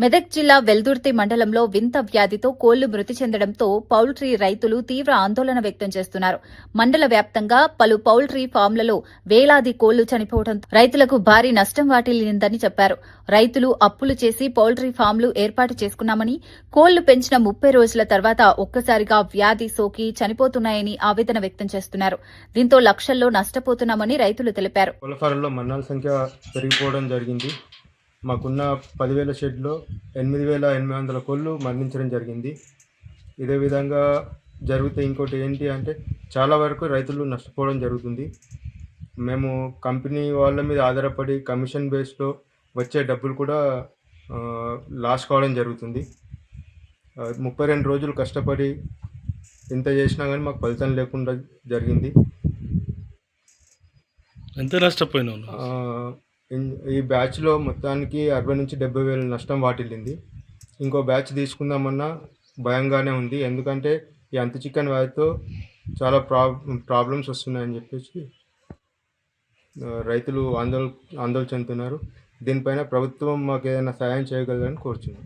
మెదక్ జిల్లా వెల్దుర్తి మండలంలో వింత వ్యాధితో కోళ్లు మృతి చెందడంతో పౌల్ట్రీ రైతులు తీవ్ర ఆందోళన వ్యక్తం చేస్తున్నారు. మండల వ్యాప్తంగా పలు పౌల్ట్రీ ఫామ్లలో వేలాది కోళ్లు చనిపోవడంతో రైతులకు భారీ నష్టం వాటిల్లిందని చెప్పారు. రైతులు అప్పులు చేసి పౌల్ట్రీ ఫామ్లు ఏర్పాటు చేసుకున్నామని, కోళ్లు పెంచిన 30 రోజుల తర్వాత ఒక్కసారిగా వ్యాధి సోకి చనిపోతున్నాయని ఆవేదన వ్యక్తం చేస్తున్నారు. దీంతో లక్షల్లో నష్టపోతున్నామని రైతులు తెలిపారు. మాకున్న 10,000 షెడ్లో 8,800 కోళ్ళు మరణించడం జరిగింది. ఇదే విధంగా జరిగితే ఇంకోటి ఏంటి అంటే చాలా వరకు రైతులు నష్టపోవడం జరుగుతుంది. మేము కంపెనీ వాళ్ళ మీద ఆధారపడి కమిషన్ బేస్లో వచ్చే డబ్బులు కూడా లాస్ కావడం జరుగుతుంది. 32 రోజులు కష్టపడి ఇంత చేసినా కానీ మాకు ఫలితం లేకుండా జరిగింది. ఎంత నష్టపోయినావు? ఈ బ్యాచ్లో మొత్తానికి 60 నుంచి 70 వేల నష్టం వాటిల్లింది. ఇంకో బ్యాచ్ తీసుకుందామన్నా భయంగానే ఉంది. ఎందుకంటే ఈ అంతు చికెన్ వ్యాధితో చాలా ప్రాబ్లమ్స్ వస్తున్నాయని చెప్పేసి రైతులు ఆందోళన చెందుతున్నారు. దీనిపైన ప్రభుత్వం మాకు ఏదైనా సహాయం చేయగలరని కోరుచున్నాం.